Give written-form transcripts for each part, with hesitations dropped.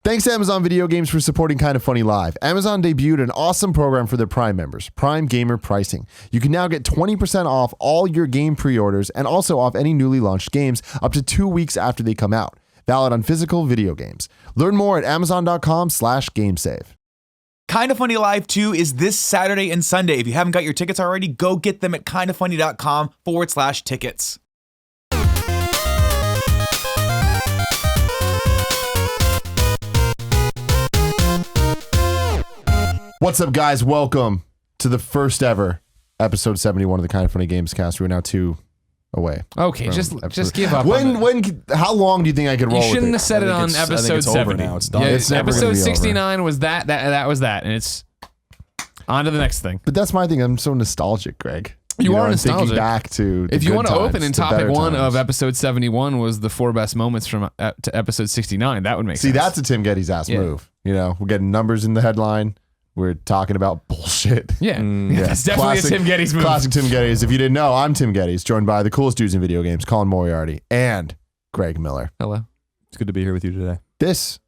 Thanks to Amazon Video Games for supporting Kind of Funny Live. Amazon debuted an awesome program for their Prime members, Prime Gamer Pricing. You can now get 20% off all your game pre-orders and also off any newly launched games up to 2 weeks after they come out. Valid on physical video games. Learn more at amazon.com/gamesave. Kind of Funny Live 2 is this Saturday and Sunday. If you haven't got your tickets already, go get them at kindoffunny.com/tickets. What's up, guys? Welcome to the first ever episode 71 of the Kind of Funny Gamescast. We're now 2 away. Okay, just give up. How long do you think I could roll with it? You shouldn't have said it on episode 70. Now. It's done. Yeah, It's never gonna episode be 69 was that was that, and it's on to the next thing. But that's my thing. I'm so nostalgic, Greg. You are I'm nostalgic. thinking back to the if you good want to times, open in the topic better 1 times. of episode 71 was the 4 best moments from to episode 69, that would make sense. See, that's a Tim Gettys ass move. You know, we're getting numbers in the headline. We're talking about bullshit. Yeah, that's definitely a Tim Gettys move. Classic Tim Gettys. If you didn't know, I'm Tim Gettys, joined by the coolest dudes in video games, Colin Moriarty and Greg Miller. Hello. It's good to be here with you today. This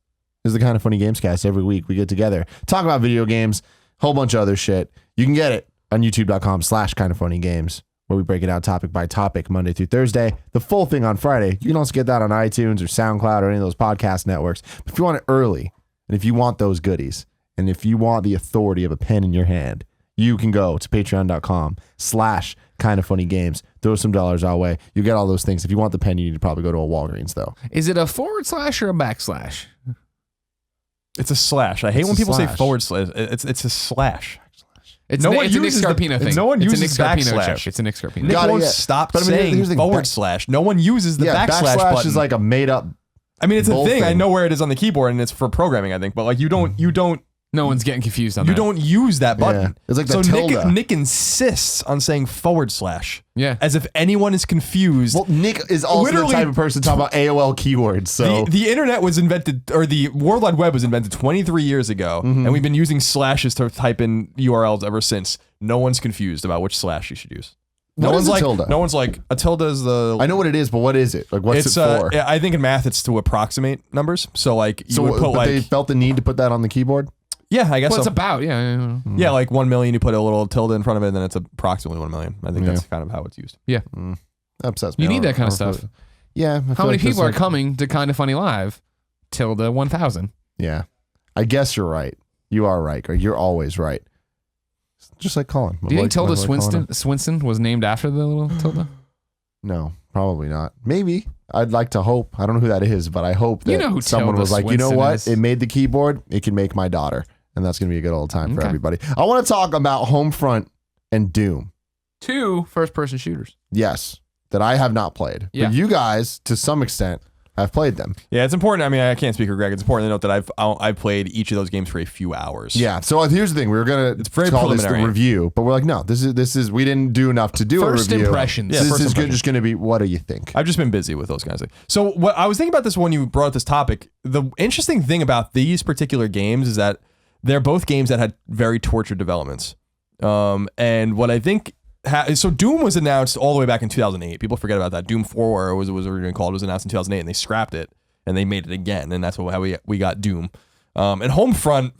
is the Kind of Funny Gamescast. Every week we get together, talk about video games, whole bunch of other shit. You can get it on youtube.com/kindoffunnygames, where we break it out topic by topic Monday through Thursday. The full thing on Friday. You can also get that on iTunes or SoundCloud or any of those podcast networks. But if you want it early, and if you want those goodies, and if you want the authority of a pen in your hand, you can go to patreon.com/kindoffunnygames. Throw some dollars our way. You get all those things. If you want the pen, you need to probably go to a Walgreens, though. Is it a / or a /? It's a slash. I hate It's when a people say slash. forward slash. It's a slash. It's No a one Nick uses the- Scarpino thing. no one it's uses a Nick Scarpino backslash. joke. It's a Nick Scarpino. Nick Got it, won't yeah. stop But I mean, saying here's the thing, forward slash. No one uses the backslash button. is like a made up. I mean, it's a bull thing. I thing. know where it is on the keyboard, and it's for programming, I think. But like, you don't No one's getting confused on that. you don't use that button. Yeah. It's like so the tilde. Nick insists on saying forward slash. Yeah. As if anyone is confused. Well, Nick is also Literally- the type of person to talk about AOL keywords. So The internet was invented, or the World Wide Web was invented 23 years ago, and we've been using slashes to type in URLs ever since. No one's confused about which slash you should use. What is a tilde? No one's like, a tilde is the... I know what it is, but what is it? Like, what's it's it for? I think in math it's to approximate numbers. So like you So, would put but they like felt the need to put that on the keyboard. yeah, I guess Well, it's so. about, yeah. Yeah, like 1 million, you put a little tilde in front of it, and then it's approximately 1 million. I think that's kind of how it's used. Yeah. That upsets me. You I need don't- that kind I of don't stuff. feel- Yeah. I How feel many like there's people are like- coming to Kind of Funny Live? ~1,000. Yeah. I guess you're right. You are right, Greg. You're always right. Just like Colin. Do you think Tilda My boy Colin. Swinson was named after the little Tilda? No, probably not. Maybe. I'd like to hope. I don't know who that is, but I hope that You know who someone Tilda was like, you know Swinson what? is. It made the keyboard. It can make my daughter. And that's going to be a good old time for Okay. everybody. I want to talk about Homefront and Doom. 2 first-person shooters. Yes, that I have not played. Yeah. But you guys, to some extent, have played them. Yeah, it's important. I mean, I can't speak for Greg. It's important to note that I've played each of those games for a few hours. Yeah. So here's the thing. We were going It's to very call this the preliminary. review, but we're like, no, this is we didn't do enough to do First a review. impressions. Yeah, This first is impressions. just going to be, what do you think? I've just been busy with those kinds of things. So what I was thinking about this when you brought up this topic, the interesting thing about these particular games is that they're both games that had very tortured developments. And what I think, so Doom was announced all the way back in 2008. People forget about that. Doom 4 was originally called, was announced in 2008, and they scrapped it and they made it again. And that's how we got Doom. And Homefront,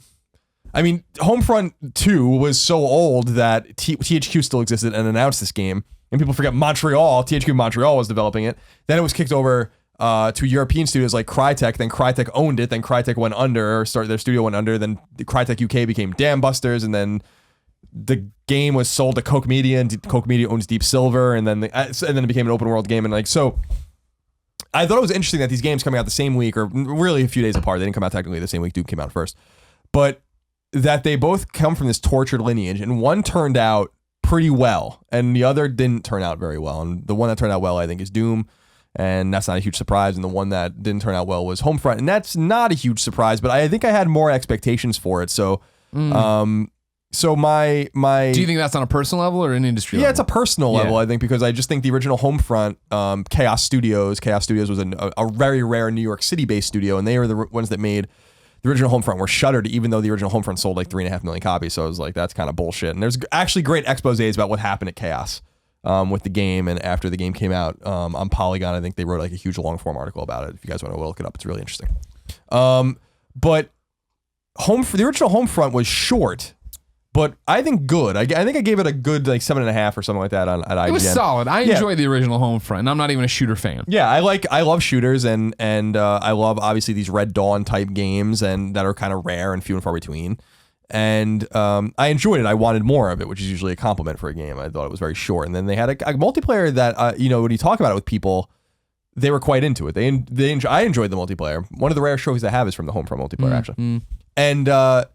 I mean, Homefront 2 was so old that THQ still existed and announced this game. And people forget THQ Montreal was developing it. Then it was kicked over to European studios like Crytek. Then Crytek owned it. Then Crytek went under, or their studio went under. Then Crytek UK became Dam Busters. And then the game was sold to Koch Media, and Koch Media owns Deep Silver. And then it became an open world game. And like, so I thought it was interesting that these games coming out the same week, or really a few days apart. They didn't come out technically the same week. Doom came out first. But that they both come from this tortured lineage, and one turned out pretty well, and the other didn't turn out very well. And the one that turned out well, I think, is Doom, and that's not a huge surprise. And the one that didn't turn out well was Homefront, and that's not a huge surprise, but I think I had more expectations for it. So, so my Do you think that's on a personal level or an industry level? yeah, it's a personal level, Yeah. I think, because I just think the original Homefront, Chaos Studios was a very rare New York City-based studio, and they were the ones that made the original Homefront. Were shuttered, even though the original Homefront sold like 3.5 million copies. So I was like, that's kind of bullshit. And there's actually great exposés about what happened at Chaos with the game, and after the game came out on Polygon. I think they wrote like a huge long-form article about it. If you guys want to look it up, it's really interesting. But the original Homefront was short, but I think good. I think I gave it a good like 7.5 or something like that at IGN. It was solid. I enjoyed the original Homefront, and I'm not even a shooter fan. Yeah, I love shooters, and I love obviously these Red Dawn type games, and that are kind of rare and few and far between. And I enjoyed it. I wanted more of it, which is usually a compliment for a game. I thought it was very short. And then they had a multiplayer that when you talk about it with people, they were quite into it. I enjoyed the multiplayer. One of the rare trophies I have is from the Homefront multiplayer, actually. And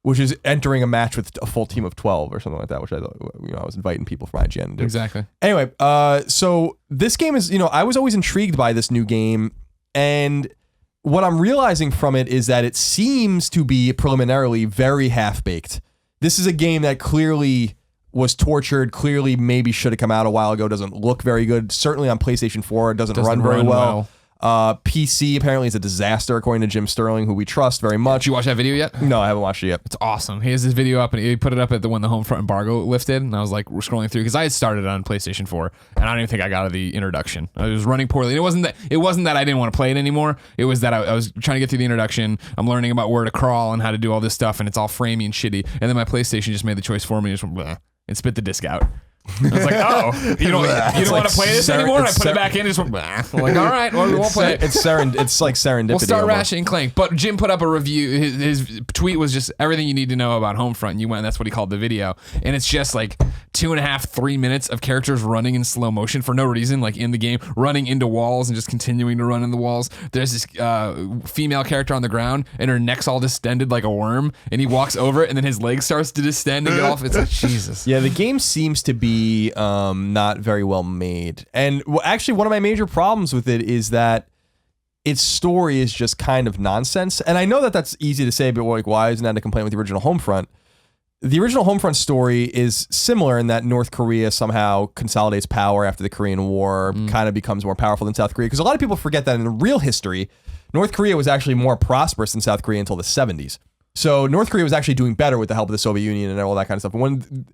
which is entering a match with a full team of 12 or something like that, which I thought, I was inviting people from IGN to do. Exactly. Anyway, so this game is, I was always intrigued by this new game, and what I'm realizing from it is that it seems to be preliminarily very half-baked. This is a game that clearly was tortured, clearly maybe should have come out a while ago, doesn't look very good. Certainly on PlayStation 4, it doesn't run very well. PC apparently is a disaster, according to Jim Sterling, who we trust very much. Did you watch that video yet? No, I haven't watched it yet. It's awesome. He has this video up, and he put it up at when the Homefront embargo lifted, and I was like, we're scrolling through, because I had started on PlayStation 4, and I don't even think I got to the introduction. I was running poorly. And it wasn't that I didn't want to play it anymore. It was that I was trying to get through the introduction. I'm learning about where to crawl and how to do all this stuff, and it's all framey and shitty. And then my PlayStation just made the choice for me, and just went, bleh, and spit the disc out. I was like, oh, you don't want to play this anymore? And I put it back in and just went, bah. I'm like, all right, well, we won't play it. It's like serendipity. We'll start almost. Ratchet and Clank. But Jim put up a review. His tweet was just everything you need to know about Homefront. And you went, and that's what he called the video. And it's just like 2.5, 3 minutes of characters running in slow motion for no reason, like in the game, running into walls and just continuing to run in the walls. There's this female character on the ground, and her neck's all distended like a worm. And he walks over it, and then his leg starts to distend and get off. It's like, Jesus. Yeah, the game seems to be not very well made. And actually, one of my major problems with it is that its story is just kind of nonsense. And I know that that's easy to say, but like, why isn't that a complaint with the original Homefront? The original Homefront story is similar in that North Korea somehow consolidates power after the Korean War, kind of becomes more powerful than South Korea. Because a lot of people forget that in real history, North Korea was actually more prosperous than South Korea until the 70s. So North Korea was actually doing better with the help of the Soviet Union and all that kind of stuff. And when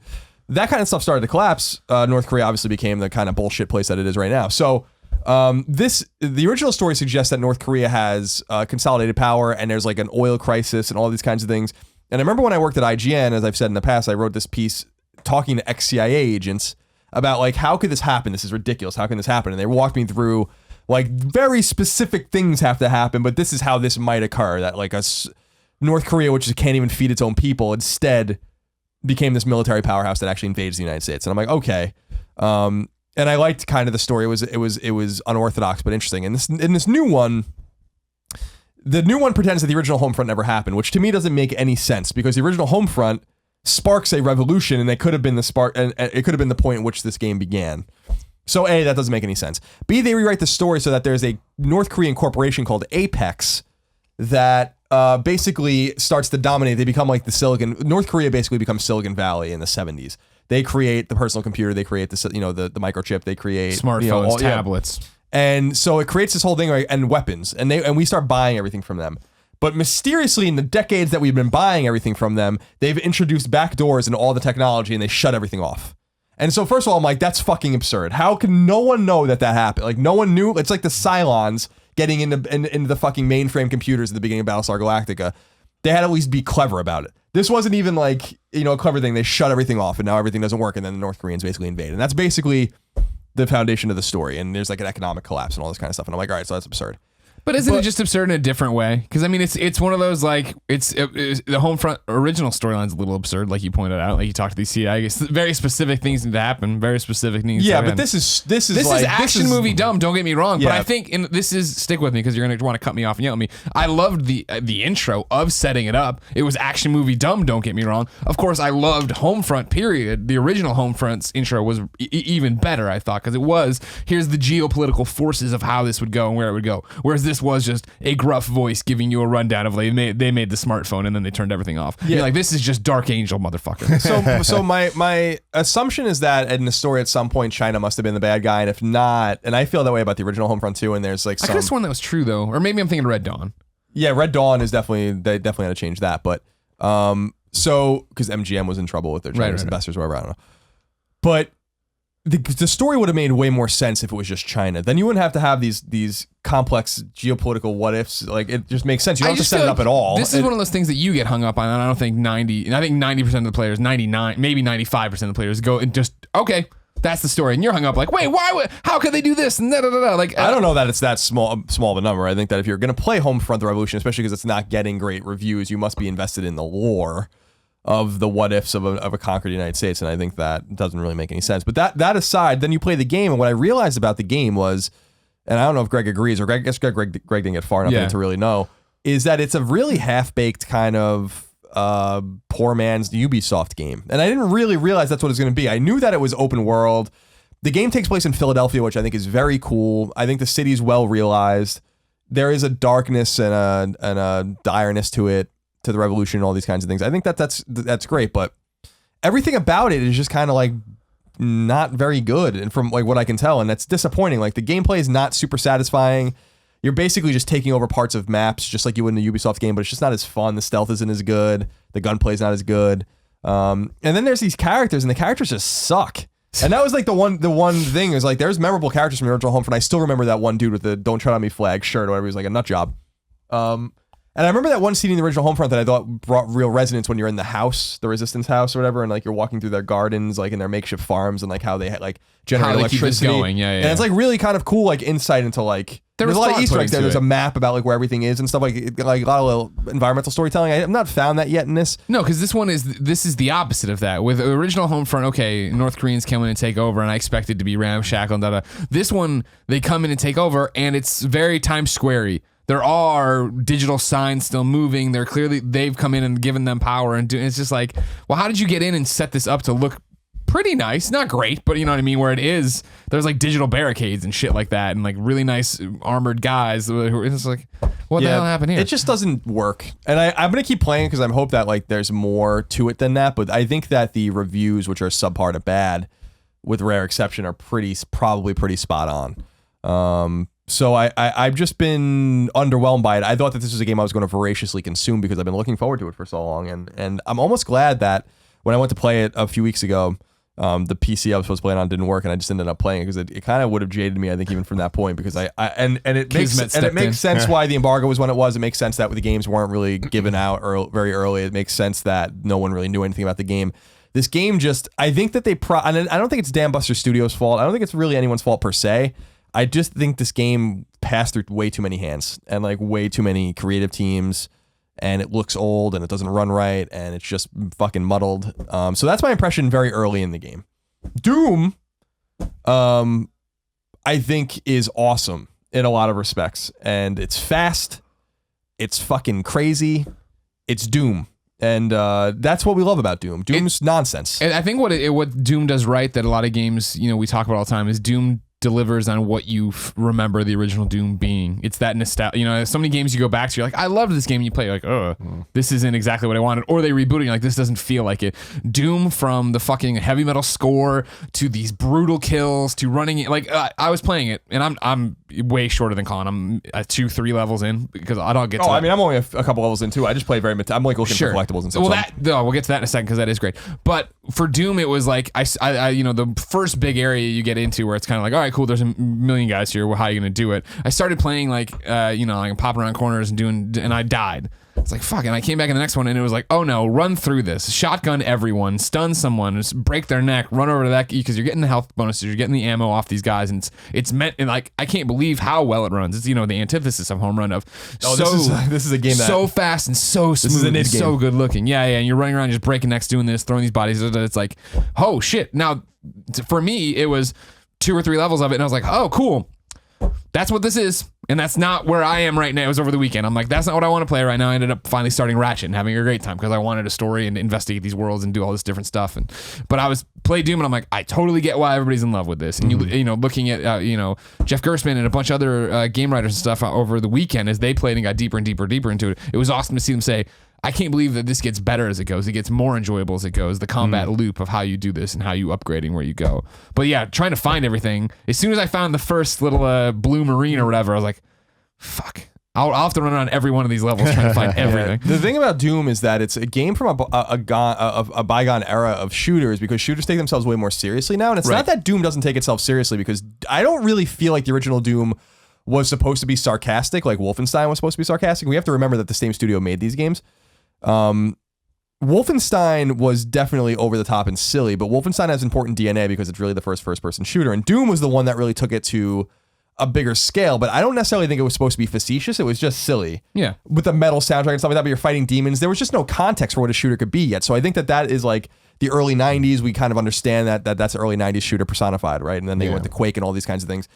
that kind of stuff started to collapse, North Korea obviously became the kind of bullshit place that it is right now. So the original story suggests that North Korea has consolidated power, and there's like an oil crisis and all these kinds of things. And I remember when I worked at IGN, as I've said in the past, I wrote this piece talking to ex-CIA agents about like, how could this happen? This is ridiculous. How can this happen? And they walked me through like very specific things have to happen, but this is how this might occur. That like North Korea, which can't even feed its own people, instead became this military powerhouse that actually invades the United States. And I'm like, okay. And I liked kind of the story. It was unorthodox but interesting. And this new one, the new one pretends that the original Homefront never happened, which to me doesn't make any sense, because the original Homefront sparks a revolution, and it could have been the spark, and it could have been the point in which this game began. So A, that doesn't make any sense. B, they rewrite the story so that there's a North Korean corporation called Apex that basically starts to dominate. They become like North Korea basically becomes Silicon Valley in the 70s. They create the personal computer, they create the microchip, they create smartphones, tablets. Yeah. And so it creates this whole thing, right, and weapons, and we start buying everything from them. But mysteriously, in the decades that we've been buying everything from them, they've introduced backdoors into all the technology, and they shut everything off. And so first of all, I'm like, that's fucking absurd. How can no one know that happened? Like, no one knew. It's like the Cylons getting into the fucking mainframe computers at the beginning of Battlestar Galactica. They had to at least be clever about it. This wasn't even like, a clever thing. They shut everything off, and now everything doesn't work, and then the North Koreans basically invade. And that's basically the foundation of the story. And there's like an economic collapse and all this kind of stuff. And I'm like, all right, so that's absurd. But isn't it just absurd in a different way? Because I mean, it's one of those like it's the Homefront original storyline's a little absurd, like you pointed out. Like you talked to these CIA, very specific things need to happen, very specific things. Yeah, but this is action movie dumb. Don't get me wrong, yeah. But I think stick with me because you're gonna want to cut me off and yell at me. I loved the intro of setting it up. It was action movie dumb. Don't get me wrong. Of course, I loved Homefront. Period. The original Homefront's intro was even better. I thought, because it was here's the geopolitical forces of how this would go and where it would go. Whereas this was just a gruff voice giving you a rundown of like they made the smartphone and then they turned everything off. Yeah, like this is just Dark Angel, motherfucker. So my assumption is that in the story at some point China must have been the bad guy, and if not, and I feel that way about the original Homefront 2, and there's like I could have sworn that was true though, or maybe I'm thinking Red Dawn. Yeah, Red Dawn is they definitely had to change that, but so because MGM was in trouble with their Chinese investors or whatever, I don't know, but the story would have made way more sense if it was just China. Then you wouldn't have to have these complex geopolitical what ifs. Like, it just makes sense. You don't have to set it up at all. This is one of those things that you get hung up on, and I don't think 90% of the players, 99, maybe 95% of the players go and just, okay, that's the story. And you're hung up like, wait, how could they do this? And like, I don't know that it's that small of a number. I think that if you're going to play Homefront: The Revolution, especially because it's not getting great reviews, you must be invested in the lore of the what ifs of a conquered United States, and I think that doesn't really make any sense. But that aside, then you play the game, and what I realized about the game was, and I don't know if Greg agrees, or I guess Greg didn't get far enough in it to really know, is that it's a really half-baked kind of poor man's Ubisoft game. And I didn't really realize that's what it's going to be. I knew that it was open world. The game takes place in Philadelphia, which I think is very cool. I think the city's well realized. There is a darkness and a direness to it, to the revolution and all these kinds of things. I think that's great, but everything about it is just kind of like not very good, and from like what I can tell, and that's disappointing. Like, the gameplay is not super satisfying. You're basically just taking over parts of maps just like you would in a Ubisoft game, but it's just not as fun. The stealth isn't as good. The gunplay is not as good. And then there's these characters, and the characters just suck. And that was like the one thing is like, there's memorable characters from the original Homefront. I still remember that one dude with the "Don't Tread on Me" flag shirt or whatever. He was like a nut job. And I remember that one scene in the original Homefront that I thought brought real resonance when you're in the house, the Resistance house or whatever, and like you're walking through their gardens, like in their makeshift farms, and like how they like generate electricity. Going. Yeah. And it's like really kind of cool, like insight into like there's a lot of Easter eggs there. There's a map about like where everything is and stuff, like a lot of little environmental storytelling. I've not found that yet in this. No, because this is the opposite of that. With the original Homefront, okay, North Koreans come in and take over, and I expect it to be ramshackle and da. This one, they come in and take over, and it's very Times Square-y. There are digital signs still moving. They've come in and given them power, and it's just like, well, how did you get in and set this up to look pretty nice? Not great, but you know what I mean. Where it is, there's like digital barricades and shit like that, and like really nice armored guys. It's like, what the hell happened here? It just doesn't work. And I'm gonna keep playing because I hope that like there's more to it than that. But I think that the reviews, which are subpar to bad, with rare exception, are probably pretty spot on. So I've just been underwhelmed by it. I thought that this was a game I was going to voraciously consume because I've been looking forward to it for so long. And I'm almost glad that when I went to play it a few weeks ago, the PC I was supposed to play it on didn't work, and I just ended up playing it because it kind of would have jaded me, I think, even from that point, because it makes sense why the embargo was when it was. It makes sense that the games weren't really given out very early. It makes sense that no one really knew anything about the game. This game just, I think that and I don't think it's Dan Buster Studios' fault. I don't think it's really anyone's fault per se. I just think this game passed through way too many hands and like way too many creative teams, and it looks old and it doesn't run right and it's just fucking muddled. So that's my impression very early in the game. Doom, I think is awesome in a lot of respects, and it's fast, it's fucking crazy, it's Doom. And that's what we love about Doom. Doom's nonsense. And I think what Doom does right that a lot of games, we talk about all the time, is Doom delivers on what you remember the original Doom being. It's that nostalgia. So many games you go back to, you're like, I loved this game, and you play, you're like, oh, this isn't exactly what I wanted. Or they reboot it, you're like, this doesn't feel like it. Doom, from the fucking heavy metal score to these brutal kills to running it. Like, I was playing it, and I'm way shorter than Colin. I'm 2-3 levels in because I don't get to I'm only a couple levels in too. I just play I'm like looking for collectibles and stuff. Well, we'll get to that in a second because that is great. But for Doom, it was like, I the first big area you get into where it's kind of like, all right, cool, there's a million guys here. Well, how are you going to do it? I started playing like popping around corners and I died. It's like, fuck. And I came back in the next one, and it was like, oh no, run through this. Shotgun everyone, stun someone, just break their neck, run over to that, because you're getting the health bonuses, you're getting the ammo off these guys, and it's meant, and like, I can't believe how well it runs. It's, the antithesis of Home Run of this is a game that so fast and so smooth and so good looking. Yeah, and you're running around just breaking necks, doing this, throwing these bodies. It's like, oh shit. Now, for me, it was 2 or 3 levels of it, and I was like, oh, cool. That's what this is, and that's not where I am right now. It was over the weekend. I'm like, that's not what I want to play right now. I ended up finally starting Ratchet and having a great time because I wanted a story and investigate these worlds and do all this different stuff. But I was play Doom, and I'm like, I totally get why everybody's in love with this. And looking at Jeff Gerstmann and a bunch of other game writers and stuff over the weekend as they played and got deeper and deeper into it. It was awesome to see them say, I can't believe that this gets better as it goes. It gets more enjoyable as it goes. The combat loop of how you do this and how you upgrading where you go. But yeah, trying to find everything. As soon as I found the first little blue marine or whatever, I was like, fuck. I'll have to run around every one of these levels trying to find everything. The thing about Doom is that it's a game from a bygone era of shooters, because shooters take themselves way more seriously now. And it's not that Doom doesn't take itself seriously, because I don't really feel like the original Doom was supposed to be sarcastic, like Wolfenstein was supposed to be sarcastic. We have to remember that the same studio made these games. Wolfenstein was definitely over the top and silly, but Wolfenstein has important DNA because it's really the first-person shooter. And Doom was the one that really took it to a bigger scale, but I don't necessarily think it was supposed to be facetious. It was just silly. Yeah. With the metal soundtrack and stuff like that, but you're fighting demons. There was just no context for what a shooter could be yet. So I think that is like the early 90s. We kind of understand that's an early 90s shooter personified, right? And then they went to Quake and all these kinds of things.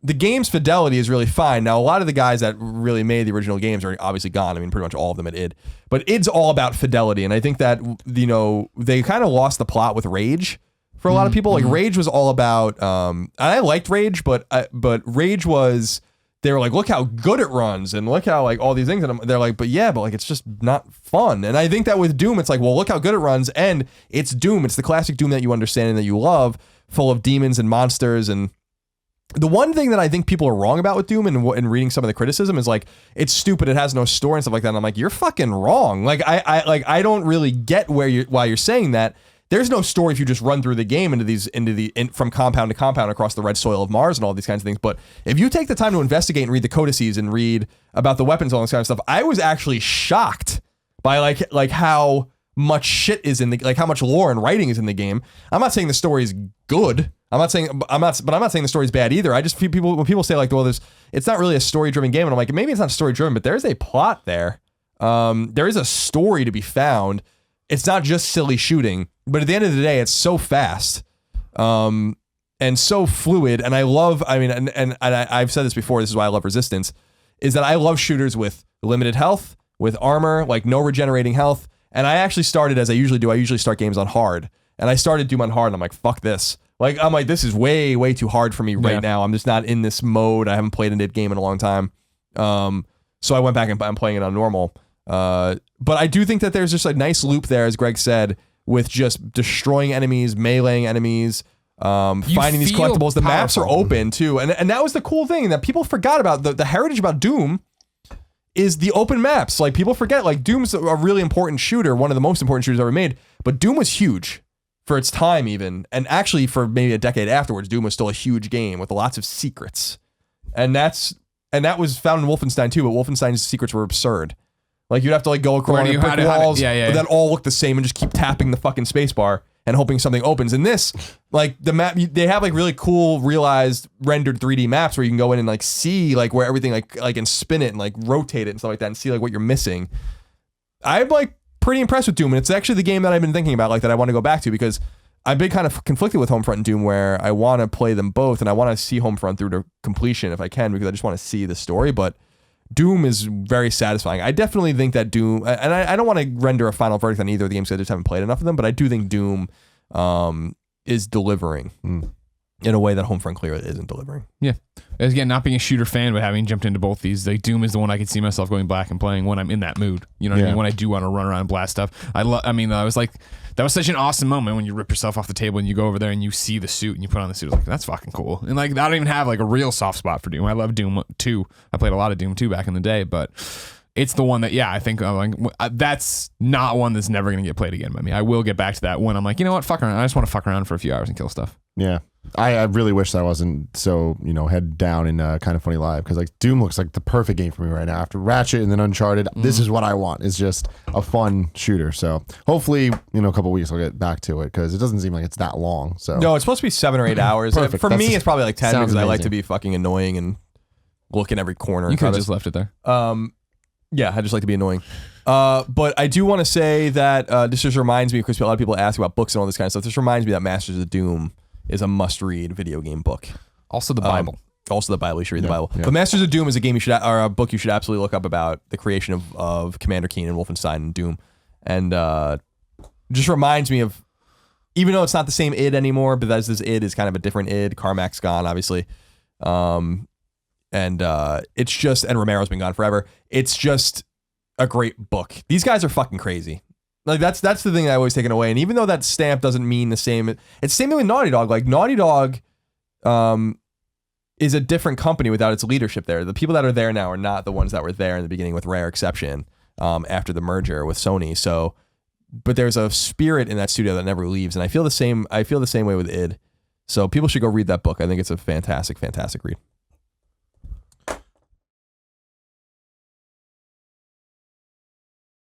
The game's fidelity is really fine. Now, a lot of the guys that really made the original games are obviously gone. I mean, pretty much all of them at id. But id's all about fidelity. And I think that, they kind of lost the plot with Rage. For a lot of people, like Rage was all about, and I liked Rage, but Rage was, they were like, look how good it runs, and look how like all these things, and they're like, but like it's just not fun. And I think that with Doom, it's like, well, look how good it runs, and it's Doom. It's the classic Doom that you understand and that you love, full of demons and monsters. And the one thing that I think people are wrong about with Doom, and reading some of the criticism, is like, it's stupid, it has no story and stuff like that. And I'm like, you're fucking wrong. Like I don't really get why you're saying that. There's no story if you just run through the game from compound to compound across the red soil of Mars and all these kinds of things. But if you take the time to investigate and read the codices and read about the weapons and all this kind of stuff, I was actually shocked by like how much shit is in how much lore and writing is in the game. I'm not saying the story's good. I'm not saying the story's bad either. I just feel when people say like, well, it's not really a story driven game, and I'm like, maybe it's not story driven, but there's a plot there. There is a story to be found. It's not just silly shooting, but at the end of the day, it's so fast, and so fluid. And I've said this before, this is why I love Resistance, is that I love shooters with limited health, with armor, like no regenerating health. And I actually started, as I usually do, I usually start games on hard. And I started Doom on hard, and I'm like, fuck this. I'm like, this is way, way too hard for me right now. I'm just not in this mode. I haven't played an id game in a long time. So I went back and I'm playing it on normal. But I do think that there's just a nice loop there, as Greg said, with just destroying enemies, meleeing enemies, finding these collectibles. The maps are open too. And that was the cool thing that people forgot about. The heritage about Doom is the open maps. Like, people forget, like, Doom's a really important shooter, one of the most important shooters ever made, but Doom was huge for its time even. And actually for maybe a decade afterwards, Doom was still a huge game with lots of secrets. And that was found in Wolfenstein too, but Wolfenstein's secrets were absurd. Like, you'd have to like go across the brick walls that all look the same and just keep tapping the fucking spacebar and hoping something opens. In this, like, the map, they have like really cool realized rendered 3D maps where you can go in and like see like where everything like and spin it and like rotate it and stuff like that and see like what you're missing. I'm like pretty impressed with Doom, and it's actually the game that I've been thinking about, like, that I want to go back to, because I've been kind of conflicted with Homefront and Doom, where I want to play them both and I want to see Homefront through to completion if I can, because I just want to see the story. But Doom is very satisfying. I definitely think that Doom, and I don't want to render a final verdict on either of the games because I just haven't played enough of them, but I do think Doom is delivering in a way that Homefront clearly isn't delivering. Yeah. Again, not being a shooter fan, but having jumped into both these, like, Doom is the one I could see myself going back and playing when I'm in that mood. You know what I mean? When I do want to run around and blast stuff. I was like, that was such an awesome moment when you rip yourself off the table and you go over there and you see the suit and you put on the suit. Like, that's fucking cool. And like, I don't even have like a real soft spot for Doom. I love Doom 2. I played a lot of Doom 2 back in the day, but it's the one that, I think that's not one that's never going to get played again by me. I will get back to that when I'm like, you know what, fuck around. I just want to fuck around for a few hours and kill stuff. Yeah. I really wish I wasn't so, head down in Kind of Funny Live, because like Doom looks like the perfect game for me right now. After Ratchet and then Uncharted, this is what I want. It's just a fun shooter. So hopefully, a couple of weeks I'll get back to it, because it doesn't seem like it's that long. So no, it's supposed to be 7 or 8 hours. Perfect. For me, it's probably like 10 because amazing. I like to be fucking annoying and look in every corner. You could have just left it there. Yeah, I just like to be annoying. But I do want to say that this just reminds me, because a lot of people ask about books and all this kind of stuff. This reminds me that Masters of Doom is a must-read video game book. Also the Bible. You should read the Bible. Yeah. But Masters of Doom is a game or a book you should absolutely look up about the creation of Commander Keen and Wolfenstein and Doom. And just reminds me of, even though it's not the same id anymore, but this id is kind of a different id. Carmack's gone, obviously. And it's just, and Romero's been gone forever. It's just a great book. These guys are fucking crazy. Like, that's the thing that I always taken away. And even though that stamp doesn't mean the same, it's the same thing with Naughty Dog. Like, Naughty Dog is a different company without its leadership there. The people that are there now are not the ones that were there in the beginning, with rare exception, after the merger with Sony. So, but there's a spirit in that studio that never leaves, and I feel the same way with id. So people should go read that book. I think it's a fantastic read.